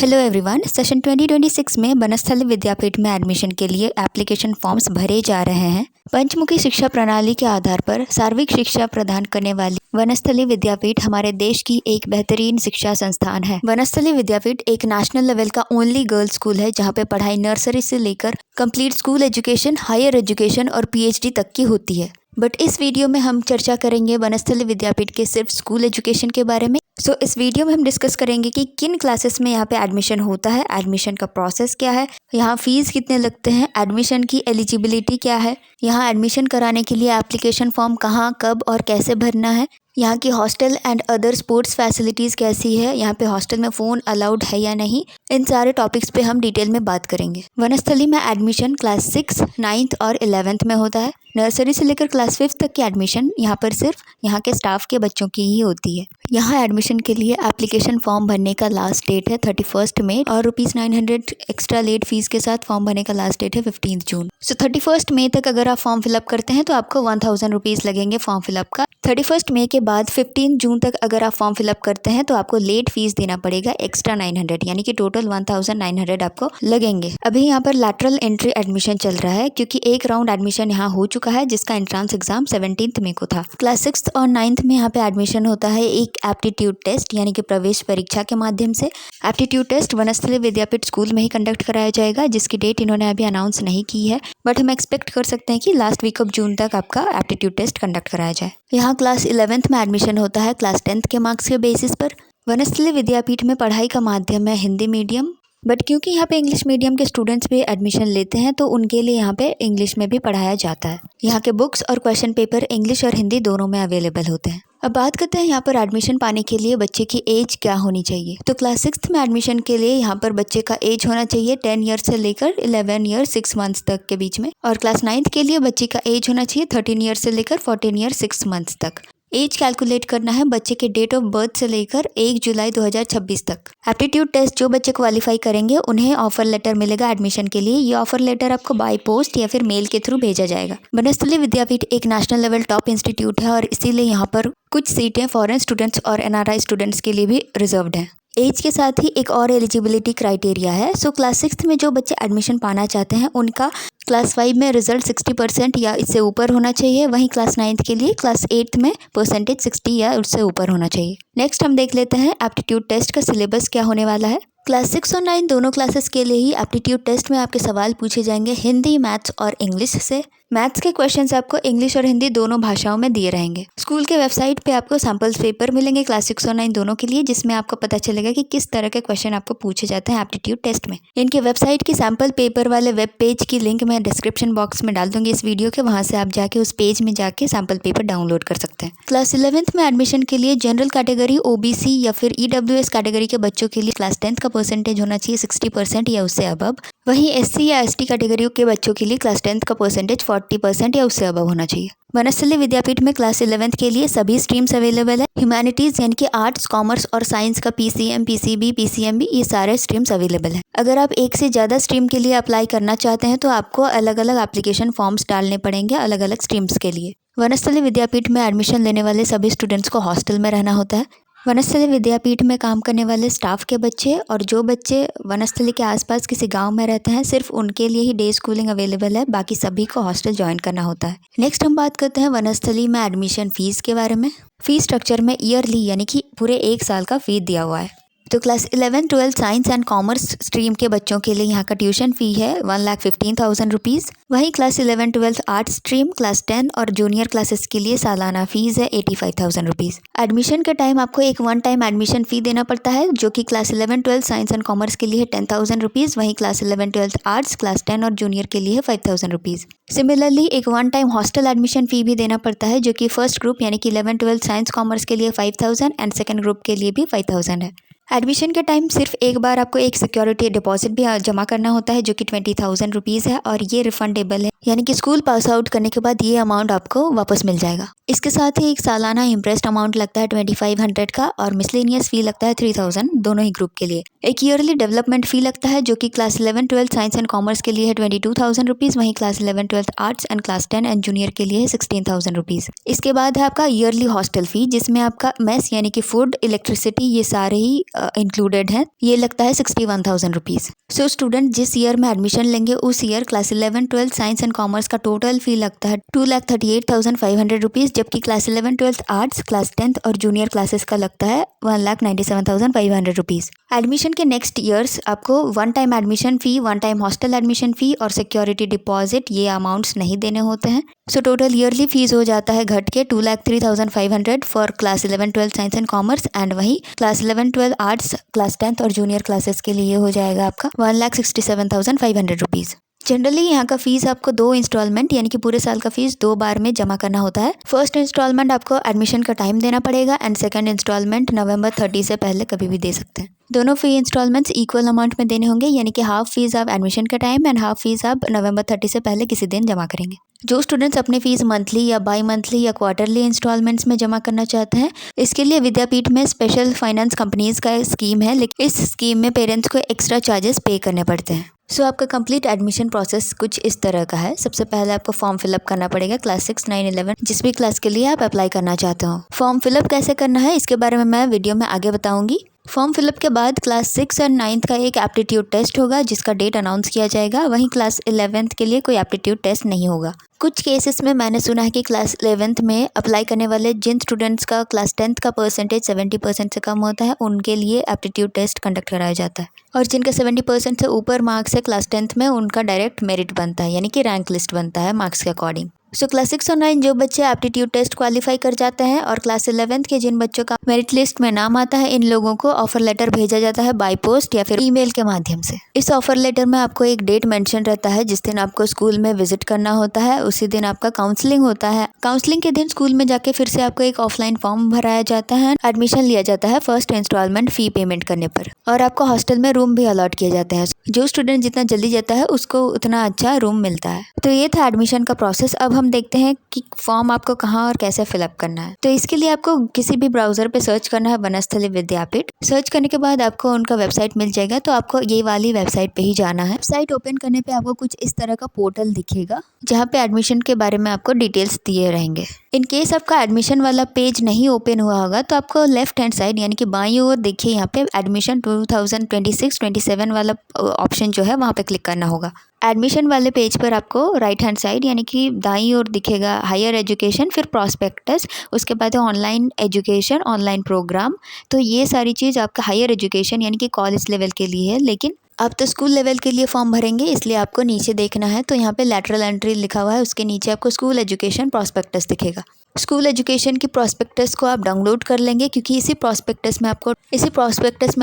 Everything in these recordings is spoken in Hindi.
Hello everyone. सेशन 2026 में वनस्थली विद्यापीठ में एडमिशन के लिए एप्लीकेशन फॉर्म्स भरे जा रहे हैं। पंचमुखी शिक्षा प्रणाली के आधार पर सार्वजनिक शिक्षा प्रदान करने वाली वनस्थली विद्यापीठ हमारे देश की एक बेहतरीन शिक्षा संस्थान है। वनस्थली विद्यापीठ एक नेशनल लेवल का ओनली गर्ल्स स्कूल है, जहाँ पे पढ़ाई नर्सरी से लेकर complete school education, higher education और PhD तक की होती है। बट इस वीडियो में हम चर्चा करेंगे वनस्थली विद्यापीठ के सिर्फ स्कूल एजुकेशन के बारे में। इस वीडियो में हम डिस्कस करेंगे कि किन क्लासेस में यहाँ पे एडमिशन होता है, एडमिशन का प्रोसेस क्या है, यहाँ फीस कितने लगते हैं, एडमिशन की एलिजिबिलिटी क्या है, यहाँ एडमिशन कराने के लिए एप्लीकेशन फॉर्म कहाँ, कब और कैसे भरना है, यहाँ की hostel and other sports facilities कैसी है, यहाँ पे हॉस्टल में फ़ोन अलाउड है या नहीं, इन सारे टॉपिक्स पे हम डिटेल में बात करेंगे। वनस्थली में एडमिशन क्लास 6, 9th और 11th में होता है। नर्सरी से लेकर क्लास 5th तक की एडमिशन यहाँ पर सिर्फ यहाँ के स्टाफ के बच्चों की ही होती है। यहाँ एडमिशन के लिए एप्लीकेशन फॉर्म भरने का लास्ट डेट है 31 मई और ₹900 एक्स्ट्रा लेट फीस के साथ फॉर्म भरने का लास्ट डेट है 15 जून। 31 मई तक अगर आप फॉर्म फिलअप करते हैं तो आपको 1000 रुपीज़ लगेंगे फॉर्म फिलअप का। 31 मई के बाद 15 जून तक अगर आप फॉर्म फिलअप करते हैं तो आपको लेट फीस देना पड़ेगा एक्स्ट्रा 900, यानी कि टोटल 1900 आपको लगेंगे। अभी यहाँ पर लैटरल एंट्री एडमिशन चल रहा है, क्योंकि एक राउंड एडमिशन यहाँ हो चुका है जिसका एंट्रेंस एग्जाम 17 मई को था। क्लास 6th और 9th में यहाँ पे एडमिशन होता है एक एप्टीट्यूड टेस्ट, यानी कि प्रवेश परीक्षा के माध्यम से। एप्टीट्यूड टेस्ट वनस्थली विद्यापीठ स्कूल में ही कंडक्ट कराया जाएगा, जिसकी डेट इन्होंने अभी अनाउंस नहीं की है, बट हम एक्सपेक्ट कर सकते हैं कि लास्ट वीक ऑफ जून तक आपका एप्टीट्यूड टेस्ट कंडक्ट कराया जाए। यहाँ क्लास 11th में एडमिशन होता है क्लास 10th के मार्क्स के बेसिस पर। वनस्थली विद्यापीठ में पढ़ाई का माध्यम है हिंदी मीडियम, बट क्योंकि यहाँ पे इंग्लिश मीडियम के स्टूडेंट्स भी एडमिशन लेते हैं तो उनके लिए यहाँ पे इंग्लिश में भी पढ़ाया जाता है। यहाँ के बुक्स और क्वेश्चन पेपर इंग्लिश और हिंदी दोनों में अवेलेबल होते हैं। अब बात करते हैं यहाँ पर एडमिशन पाने के लिए बच्चे की एज क्या होनी चाहिए। तो क्लास 6th में एडमिशन के लिए यहाँ पर बच्चे का एज होना चाहिए 10 ईयर से लेकर 11 ईयर 6 मंथ्स तक के बीच में, और क्लास 9th के लिए बच्चे का एज होना चाहिए 13 ईयर से लेकर 14 ईयर 6 मंथ्स तक। एज कैलकुलेट करना है बच्चे के डेट ऑफ बर्थ से लेकर 1 जुलाई 2026 तक। एप्टीट्यूड टेस्ट जो बच्चे क्वालिफाई करेंगे उन्हें ऑफर लेटर मिलेगा एडमिशन के लिए। ये ऑफर लेटर आपको बाय पोस्ट या फिर मेल के थ्रू भेजा जाएगा। वनस्थली विद्यापीठ एक नेशनल लेवल टॉप इंस्टीट्यूट है और इसीलिए यहाँ पर कुछ सीटें फॉरेन स्टूडेंट्स और NRI स्टूडेंट्स के लिए भी रिजर्व्ड हैं। एज के साथ ही एक और एलिजिबिलिटी क्राइटेरिया है। क्लास 6th में जो बच्चे एडमिशन पाना चाहते हैं उनका क्लास 5 में रिजल्ट 60% या इससे ऊपर होना चाहिए। वहीं क्लास 9th के लिए क्लास 8th में परसेंटेज 60 या उससे ऊपर होना चाहिए। नेक्स्ट हम देख लेते हैं एप्टीट्यूड टेस्ट का सिलेबस क्या होने वाला है। क्लास 6 और 9 दोनों क्लासेस के लिए ही एप्टीट्यूड टेस्ट में आपके सवाल पूछे जाएंगे हिंदी, मैथ्स और इंग्लिश से। मैथ्स के क्वेश्चंस आपको इंग्लिश और हिंदी दोनों भाषाओं में दिए रहेंगे। स्कूल के वेबसाइट पे आपको सैम्पल्स पेपर मिलेंगे क्लास 6 और 9 दोनों के लिए, जिसमें आपको पता चलेगा कि किस तरह के क्वेश्चन आपको पूछे जाते हैं एप्टीट्यूड टेस्ट में। इनके वेबसाइट की सैम्पल पेपर वाले वेब पेज की लिंक मैं डिस्क्रिप्शन बॉक्स में डाल दूंगी इस वीडियो के, वहाँ से आप जाके उस पेज में जाके सैम्पल पेपर डाउनलोड कर सकते हैं। क्लास 11th में एडमिशन के लिए जनरल कैटेगरी, OBC या फिर EWS कैटेगरी के बच्चों के लिए क्लास 10th का परसेंटेज होना चाहिए 60% या उससे अबव। वहीं SC या ST कैटेगरी के बच्चों के लिए क्लास 10th का परसेंटेज 40% या उससे अबव होना चाहिए। वनस्थली विद्यापीठ में क्लास 11th के लिए सभी स्ट्रीम्स अवेलेबल है। ह्यूमैनिटीज यानी कि आर्ट्स, कॉमर्स और साइंस का PCM, PCB, PCMB ये सारे स्ट्रीम्स अवेलेबल हैं। अगर आप एक से ज़्यादा स्ट्रीम के लिए अप्लाई करना चाहते हैं तो आपको अलग अलग एप्लीकेशन फॉर्म्स डालने पड़ेंगे अलग अलग स्ट्रीम्स के लिए। वनस्थली विद्यापीठ में एडमिशन लेने वाले सभी स्टूडेंट्स को हॉस्टल में रहना होता है। वनस्थली विद्यापीठ में काम करने वाले स्टाफ के बच्चे और जो बच्चे वनस्थली के आसपास किसी गांव में रहते हैं सिर्फ उनके लिए ही डे स्कूलिंग अवेलेबल है, बाकी सभी को हॉस्टल ज्वाइन करना होता है। नेक्स्ट हम बात करते हैं वनस्थली में एडमिशन फीस के बारे में। फीस स्ट्रक्चर में ईयरली यानी कि पूरे 1 साल का फी दिया हुआ है। तो class 11, 12 science and commerce stream के बच्चों के लिए यहाँ का ट्यूशन फी है 1,15,000 रुपीज़। वहीं क्लास 11, 12 आर्ट्स स्ट्रीम, क्लास 10 और जूनियर क्लासेस के लिए सालाना फीस है 85,000 रुपीज़। एडमिशन के टाइम आपको एक 1 टाइम एडमिशन फ़ी देना पड़ता है, जो कि क्लास 11, 12 साइंस एंड कॉमर्स के लिए 10,000 रुपीज़। वहीं क्लास 11, 12 आर्ट्स, क्लास 10 और जूनियर के लिए 5,000 रुपीज़। सिमिलरली एक 1 टाइम हॉस्टल एडमिशन फ़ी भी देना पड़ता है, जो कि फर्स्ट ग्रुप यानी कि 11, 12 साइंस कॉमर्स के लिए 5,000 एंड सेकेंड ग्रुप के लिए भी 5,000 है। एडमिशन के टाइम सिर्फ एक बार आपको एक सिक्योरिटी डिपॉजिट भी जमा करना होता है, जो कि 20,000 रुपीज़ है और ये रिफंडेबल है यानी कि स्कूल पास आउट करने के बाद ये अमाउंट आपको वापस मिल जाएगा। इसके साथ ही एक सालाना इंटरेस्ट अमाउंट लगता है 2500 का और मिसलेनियस फी लगता है 3000 दोनों ही ग्रुप के लिए। एक ईयरली डेवलपमेंट फी लगता है जो कि क्लास 11-12 साइंस एंड कॉमर्स के लिए है 22,000 रुपीज़, वहीं class 11-12 arts and class 10 and junior के लिए है 16,000 रुपीज़। इसके बाद है आपका ईयरली हॉस्टल फी जिसमें आपका मेस यानी कि फूड, इलेक्ट्रिसिटी ये सारे ही इंक्लूडेड हैं, ये लगता है 61,000 रुपीज़। सो स्टूडेंट जिस ईयर में एडमिशन लेंगे उस year class 11-12 science and commerce का टोटल फी लगता है 2,38,500 रुपीज़, जबकि क्लास 11-12 आर्ट्स, क्लास 10th और जूनियर क्लासेस का लगता है 1,97,500 रुपीज़। एडमिशन के नेक्स्ट ईयर्स आपको वन टाइम एडमिशन फ़ी, वन टाइम हॉस्टल एडमिशन फ़ी और सिक्योरिटी डिपॉजिट ये अमाउंट्स नहीं देने होते हैं। सो टोटल ईयरली फीस हो जाता है घट के 2,03,500 for class 11-12 science and commerce and वही क्लास 11-12 आर्ट्स, क्लास 10th और जूनियर क्लासेस के लिए हो जाएगा आपका 1,67,500 रुपीज़। जनरली यहाँ का फीस आपको 2 इंस्टॉलमेंट यानी कि पूरे साल का फीस 2 बार में जमा करना होता है। फर्स्ट इंस्टॉलमेंट आपको एडमिशन का टाइम देना पड़ेगा एंड सेकंड इंस्टॉलमेंट नवंबर 30 से पहले कभी भी दे सकते हैं। दोनों फी इंस्टॉलमेंट्स इक्वल अमाउंट में देने होंगे यानी कि हाफ फीस आप एडमिशन के टाइम एंड हाफ फीस आप नवंबर 30 से पहले किसी दिन जमा करेंगे। जो स्टूडेंट्स अपने फीस मंथली या बाई मंथली या क्वार्टरली इंस्टॉलमेंट्स में जमा करना चाहते हैं, इसके लिए विद्यापीठ में स्पेशल फाइनेंस कंपनीज का स्कीम है, लेकिन इस स्कीम में पेरेंट्स को एक्स्ट्रा चार्जेस पे करने पड़ते हैं। सो आपका कंप्लीट एडमिशन प्रोसेस कुछ इस तरह का है। सबसे पहले आपको फॉर्म फिलअप करना पड़ेगा क्लास 6, 9, 11 जिस भी क्लास के लिए आप अप्लाई करना चाहते हो। फॉर्म फिलअप कैसे करना है इसके बारे में मैं वीडियो में आगे बताऊंगी। फॉर्म फिलअप के बाद क्लास 6 और 9th का एक एप्टीट्यूड टेस्ट होगा जिसका डेट अनाउंस किया जाएगा। वहीं क्लास 11th के लिए कोई एप्टीट्यूड टेस्ट नहीं होगा। कुछ केसेस में मैंने सुना है कि क्लास 11th में अप्लाई करने वाले जिन स्टूडेंट्स का क्लास 10th का परसेंटेज 70% से कम होता है उनके लिए एप्टीट्यूड टेस्ट कंडक्ट कराया जाता है, और जिनका 70% से ऊपर मार्क्स है क्लास 10th में उनका डायरेक्ट मेरिट बनता है यानी कि रैंक लिस्ट बनता है मार्क्स के अकॉर्डिंग। सो क्लास 6 और 9 जो बच्चे एप्टीट्यूड टेस्ट क्वालिफाई कर जाते हैं और क्लास 11th के जिन बच्चों का मेरिट लिस्ट में नाम आता है, इन लोगों को ऑफर लेटर भेजा जाता है बाय पोस्ट या फिर ईमेल के माध्यम से। इस ऑफर लेटर में आपको एक डेट मेंशन रहता है जिस दिन आपको स्कूल में विजिट करना होता है, उसी दिन आपका काउंसलिंग होता है। काउंसलिंग के दिन स्कूल में जाके फिर से आपको एक ऑफलाइन फॉर्म भराया जाता है, एडमिशन लिया जाता है फर्स्ट इंस्टॉलमेंट फी पेमेंट करने पर, और आपको हॉस्टल में रूम भी अलॉट किए जाते हैं। जो स्टूडेंट जितना जल्दी जाता है उसको उतना अच्छा रूम मिलता है। तो ये था एडमिशन का प्रोसेस। अब हम देखते हैं कि फॉर्म आपको कहाँ और कैसे फिलअप करना है। तो इसके लिए आपको किसी भी ब्राउजर पे सर्च करना है वनस्थली विद्यापीठ। सर्च करने के बाद आपको उनका वेबसाइट मिल जाएगा, तो आपको ये वाली वेबसाइट पे ही जाना है। वेबसाइट ओपन करने पे आपको कुछ इस तरह का पोर्टल दिखेगा जहाँ पे एडमिशन के बारे में आपको डिटेल्स दिए रहेंगे। इन केस आपका एडमिशन वाला पेज नहीं ओपन हुआ होगा तो आपको लेफ्ट हैंड साइड यानी कि बाईं ओर देखिए यहाँ पे एडमिशन 2026-27 वाला ऑप्शन जो है वहाँ पे क्लिक करना होगा। एडमिशन वाले पेज पर आपको राइट हैंड साइड यानी कि दाईं ओर दिखेगा हायर एजुकेशन, फिर प्रॉस्पेक्टस, उसके बाद ऑनलाइन एजुकेशन, ऑनलाइन प्रोग्राम। तो ये सारी चीज़ आपका हायर एजुकेशन यानी कि कॉलेज लेवल के लिए है, लेकिन आप तो स्कूल लेवल के लिए फॉर्म भरेंगे इसलिए आपको नीचे देखना है। तो यहाँ पे लैटरल एंट्री लिखा हुआ है, उसके नीचे आपको स्कूल एजुकेशन प्रॉस्पेक्टस दिखेगा। स्कूल एजुकेशन की प्रॉस्पेक्टस को आप डाउनलोड कर लेंगे क्योंकि इसी प्रॉस्पेक्टस में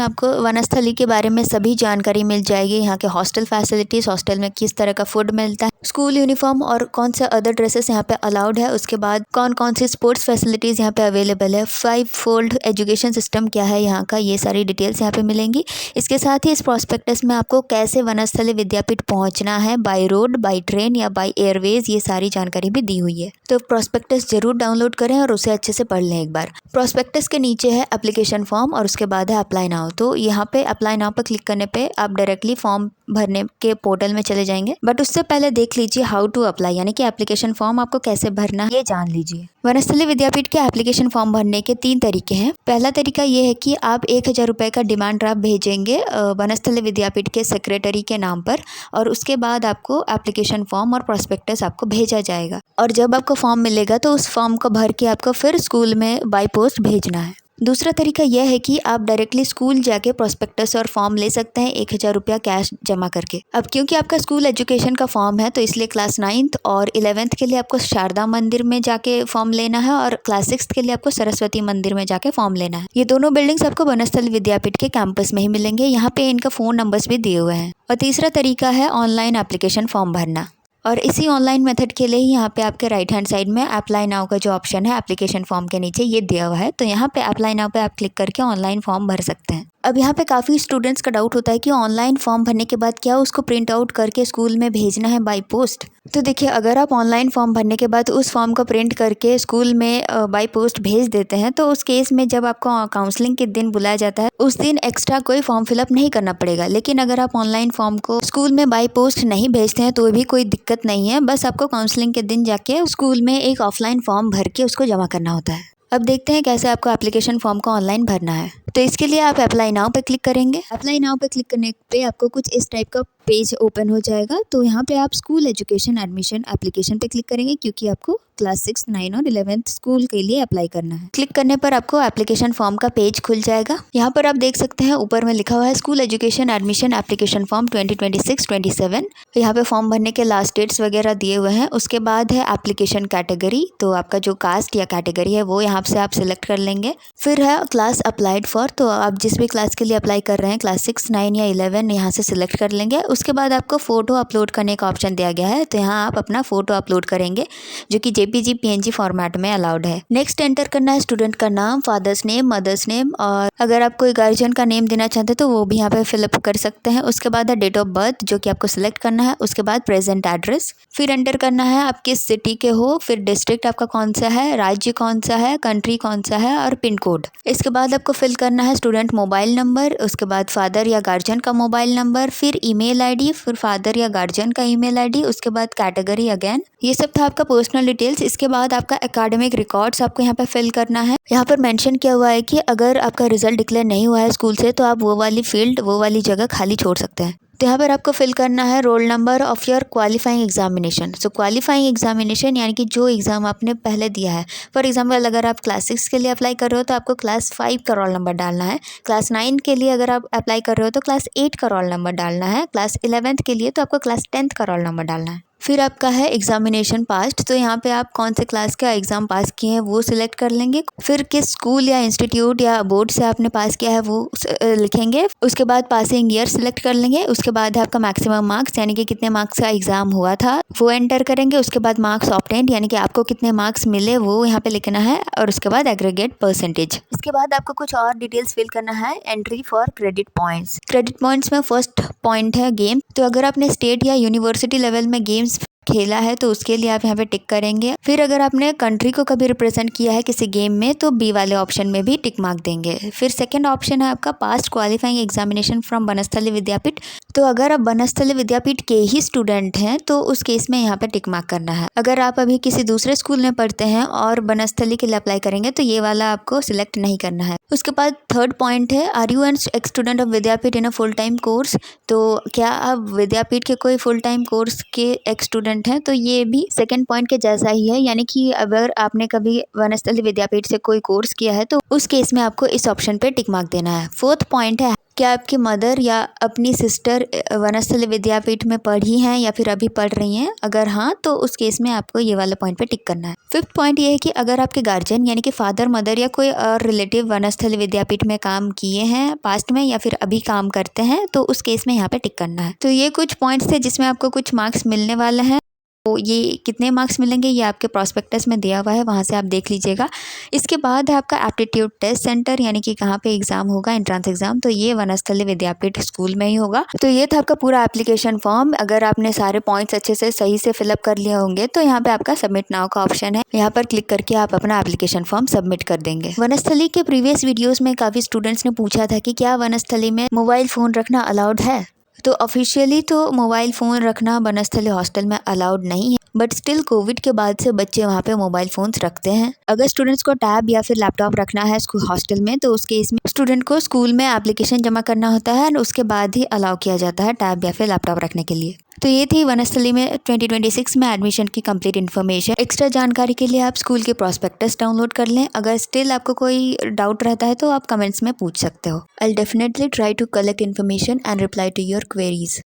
आपको वनस्थली के बारे में सभी जानकारी मिल जाएगी। यहाँ के हॉस्टल फैसिलिटीज़, हॉस्टल में किस तरह का फूड मिलता है, स्कूल यूनिफॉर्म और कौन से अदर ड्रेसेस यहाँ पे अलाउड है, उसके बाद कौन कौन सी स्पोर्ट्स फैसिलिटीज़ यहाँ पे अवेलेबल है, 5-fold एजुकेशन सिस्टम क्या है यहाँ का, ये सारी डिटेल्स यहाँ पे मिलेंगी। इसके साथ ही इस प्रॉस्पेक्टस में आपको कैसे वनस्थली विद्यापीठ पहुँचना है, बाय रोड, बाय ट्रेन या बाय एयरवेज, ये सारी जानकारी भी दी हुई है। तो प्रॉस्पेक्टस जरूर डाउनलोड करें और उसे अच्छे से पढ़ लें एक बार। प्रॉस्पेक्टस के नीचे है एप्लीकेशन फॉर्म और उसके बाद है अप्लाई नाउ। तो यहाँ पे अप्लाई नाउ पर क्लिक करने पे आप डायरेक्टली फॉर्म भरने के पोर्टल में चले जाएंगे, बट उससे पहले देख लीजिए हाउ टू अप्लाई यानी कि एप्लीकेशन फॉर्म आपको कैसे भरना है ये जान लीजिए। वनस्थली विद्यापीठ के एप्लीकेशन फॉर्म भरने के 3 तरीके हैं। पहला तरीका ये है कि आप 1,000 रुपये का डिमांड ड्राफ्ट भेजेंगे वनस्थली विद्यापीठ के सेक्रेटरी के नाम पर, और उसके बाद आपको एप्लीकेशन फॉर्म और प्रॉस्पेक्टस आपको भेजा जाएगा। और जब आपको फॉर्म मिलेगा तो उस फॉर्म को भर के आपको फिर स्कूल में बाय पोस्ट भेजना है। दूसरा तरीका यह है कि आप डायरेक्टली स्कूल जाके प्रॉस्पेक्टस और फॉर्म ले सकते हैं 1,000 रुपया कैश जमा करके। अब क्योंकि आपका स्कूल एजुकेशन का फॉर्म है तो इसलिए क्लास 9th और 11th के लिए आपको शारदा मंदिर में जाके फॉर्म लेना है, और क्लास 6th के लिए आपको सरस्वती मंदिर में जाके फॉर्म लेना है। ये दोनों बिल्डिंग्स आपको वनस्थली विद्यापीठ के कैंपस में ही मिलेंगे। यहाँ पे इनका फ़ोन नंबर्स भी दिए हुए हैं। और तीसरा तरीका है ऑनलाइन एप्लीकेशन फॉर्म भरना, और इसी ऑनलाइन मेथड के लिए ही यहाँ पे आपके राइट हैंड साइड में अप्लाई नाउ का जो ऑप्शन है एप्लीकेशन फॉर्म के नीचे ये दिया हुआ है। तो यहाँ पे अप्लाई नाउ पे आप क्लिक करके ऑनलाइन फॉर्म भर सकते हैं। अब यहाँ पे काफ़ी स्टूडेंट्स का डाउट होता है कि ऑनलाइन फॉर्म भरने के बाद क्या उसको प्रिंट आउट करके स्कूल में भेजना है बाय पोस्ट। तो देखिए, अगर आप ऑनलाइन फॉर्म भरने के बाद उस फॉर्म को प्रिंट करके स्कूल में बाय पोस्ट भेज देते हैं, तो उस केस में जब आपको काउंसलिंग के दिन बुलाया जाता है, उस दिन एक्स्ट्रा कोई फॉर्म फिलअप नहीं करना पड़ेगा। लेकिन अगर आप ऑनलाइन फॉर्म को स्कूल में बाय पोस्ट नहीं भेजते हैं तो भी कोई दिक्कत नहीं है, बस आपको काउंसलिंग के दिन जाके स्कूल में एक ऑफलाइन फॉर्म भर के उसको जमा करना होता है। अब देखते हैं कैसे आपको एप्लीकेशन फॉर्म को ऑनलाइन भरना है। तो इसके लिए आप अप्लाई नाउ पे क्लिक करेंगे। अप्लाई नाउ पे क्लिक करने पे आपको कुछ इस टाइप का पेज ओपन हो जाएगा। तो यहाँ पे आप स्कूल एजुकेशन एडमिशन एप्लीकेशन पे क्लिक करेंगे, क्योंकि आपको क्लास 6, 9 और 11th स्कूल के लिए अप्लाई करना है। क्लिक करने पर आपको एप्लीकेशन फॉर्म का पेज खुल जाएगा। यहाँ पर आप देख सकते हैं ऊपर में लिखा हुआ है school education admission application form 2026-27। यहाँ पे फॉर्म भरने के लास्ट डेट्स वगैरह दिए हुए हैं। उसके बाद है एप्लीकेशन कैटेगरी, तो आपका जो कास्ट या कैटेगरी है वो यहाँ से आप सिलेक्ट कर लेंगे। फिर है क्लास अप्लाइड फॉर, तो आप जिस भी क्लास के लिए अप्लाई कर रहे हैं, क्लास 6, 9 या 11 यहाँ से सिलेक्ट कर लेंगे। उसके बाद आपको फ़ोटो अपलोड करने का ऑप्शन दिया गया है, तो यहाँ आप अपना फ़ोटो अपलोड करेंगे, जो कि JPG PNG फॉर्मेट में अलाउड है। नेक्स्ट एंटर करना है स्टूडेंट का नाम, फादर्स नेम, मदर्स नेम, और अगर आप कोई गार्जियन का नेम देना चाहते हैं तो वो भी यहाँ पे फिलअप कर सकते हैं। उसके बाद है डेट ऑफ बर्थ, जो कि आपको सिलेक्ट करना है। उसके बाद प्रेजेंट एड्रेस, फिर एंटर करना है आप किस सिटी के हो, फिर डिस्ट्रिक्ट आपका कौन सा है, राज्य कौन सा है, कंट्री कौन सा है, और पिन कोड। इसके बाद आपको फिल करना है स्टूडेंट मोबाइल नंबर, उसके बाद फादर या गार्जियन का मोबाइल नंबर, फिर ईमेल आईडी, फिर फादर या गार्जियन का ईमेल आईडी, उसके बाद कैटेगरी अगेन। ये सब था आपका पर्सनल डिटेल्स। इसके बाद आपका एकेडमिक रिकॉर्ड्स आपको यहाँ पे फिल करना है। यहाँ पर मेंशन किया हुआ है कि अगर आपका रिजल्ट डिक्लेयर नहीं हुआ है स्कूल से, तो आप वो वाली फील्ड, वो वाली जगह खाली छोड़ सकते हैं। तो यहाँ पर आपको फिल करना है roll number of your qualifying examination. So qualifying examination यानी कि जो एग्ज़ाम आपने पहले दिया है। फॉर एग्जांपल, अगर आप क्लास 6 के लिए अप्लाई कर रहे हो तो आपको क्लास 5 का रोल नंबर डालना है। क्लास 9 के लिए अगर आप अप्लाई कर रहे हो तो क्लास 8 का रोल नंबर डालना है। क्लास 11th के लिए तो आपको क्लास 10th का रोल नंबर डालना है। फिर आपका है एग्जामिनेशन पास्ट, तो यहाँ पे आप कौन से क्लास का एग्ज़ाम पास किए हैं वो सिलेक्ट कर लेंगे। फिर किस स्कूल या इंस्टीट्यूट या बोर्ड से आपने पास किया है वो लिखेंगे। उसके बाद पासिंग ईयर सिलेक्ट कर लेंगे। उसके बाद है आपका मैक्सिमम मार्क्स, यानी कि कितने मार्क्स का एग्ज़ाम हुआ था वो एंटर करेंगे। उसके बाद मार्क्स ऑब्टेन्ड, यानी कि आपको कितने मार्क्स मिले वो यहाँ पे लिखना है, और उसके बाद एग्रीगेट परसेंटेज। इसके बाद आपको कुछ और डिटेल्स फिल करना है। Entry for credit points. Credit points में फर्स्ट पॉइंट है गेम, तो अगर आपने स्टेट या यूनिवर्सिटी लेवल में गेम्स खेला है तो उसके लिए आप यहाँ पे टिक करेंगे। फिर अगर आपने कंट्री को कभी रिप्रेजेंट किया है किसी गेम में तो बी वाले ऑप्शन में भी टिक मार्क देंगे। फिर सेकंड ऑप्शन है आपका past qualifying examination from Banasthali Vidyapith, तो अगर आप बनस्थली विद्यापीठ के ही स्टूडेंट हैं तो उस केस में यहाँ पे टिक मार्क करना है। अगर आप अभी किसी दूसरे स्कूल में पढ़ते हैं और बनस्थली के लिए अप्लाई करेंगे तो ये वाला आपको सिलेक्ट नहीं करना है। उसके बाद थर्ड पॉइंट है are you an ex student of Vidyapith in a full time course, तो क्या आप विद्यापीठ के कोई फुल टाइम कोर्स के एक्स स्टूडेंट हैं, तो ये भी सेकंड पॉइंट के जैसा ही है। यानी कि अगर आपने कभी बनस्थली विद्यापीठ से कोई कोर्स किया है तो उस केस में आपको इस ऑप्शन पे टिक मार्क देना है। फोर्थ पॉइंट है क्या आपकी मदर या अपनी सिस्टर बनस्थली विद्यापीठ में पढ़ी हैं या फिर अभी पढ़ रही हैं, अगर हाँ तो उस केस में आपको ये वाला पॉइंट पे टिक करना है। फिफ्थ पॉइंट ये है कि अगर आपके गार्जियन यानी कि फादर, मदर या कोई और रिलेटिव बनस्थली विद्यापीठ में काम किए हैं पास्ट में या फिर अभी काम करते हैं तो उस केस में यहाँ पे टिक करना है। तो ये कुछ पॉइंट्स थे जिसमें आपको कुछ मार्क्स मिलने वाले हैं। तो ये कितने मार्क्स मिलेंगे ये आपके प्रॉस्पेक्टस में दिया हुआ है, वहाँ से आप देख लीजिएगा। इसके बाद है आपका एप्टीट्यूड टेस्ट सेंटर, यानी कि कहाँ पे एग्जाम होगा, एंट्रेंस एग्जाम, तो ये बनस्थली विद्यापीठ स्कूल में ही होगा। तो ये था आपका पूरा एप्लीकेशन फॉर्म। अगर आपने सारे पॉइंट्स अच्छे से सही से फिलअप कर लिए होंगे तो यहाँ पे आपका सबमिट नाउ का ऑप्शन है, यहाँ पर क्लिक करके आप अपना एप्लीकेशन फॉर्म सबमिट कर देंगे। बनस्थली के प्रीवियस वीडियोज में काफ़ी स्टूडेंट्स ने पूछा था कि क्या बनस्थली में मोबाइल फ़ोन रखना अलाउड है, तो ऑफिशियली तो मोबाइल फ़ोन रखना बनस्थली हॉस्टल में अलाउड नहीं है, बट स्टिल कोविड के बाद से बच्चे वहाँ पे मोबाइल फ़ोन्स रखते हैं। अगर स्टूडेंट्स को टैब या फिर लैपटॉप रखना है स्कूल हॉस्टल में तो उसके इसमें स्टूडेंट को स्कूल में एप्लीकेशन जमा करना होता है और उसके बाद ही अलाउ किया जाता है टैब या फिर लैपटॉप रखने के लिए। तो ये थी बनस्थली में 2026 में एडमिशन की कंप्लीट इन्फॉर्मेशन। एक्स्ट्रा जानकारी के लिए आप स्कूल के प्रॉस्पेक्टस डाउनलोड कर लें। अगर स्टिल आपको कोई डाउट रहता है तो आप कमेंट्स में पूछ सकते हो। I will definitely try to collect information and reply to your queries.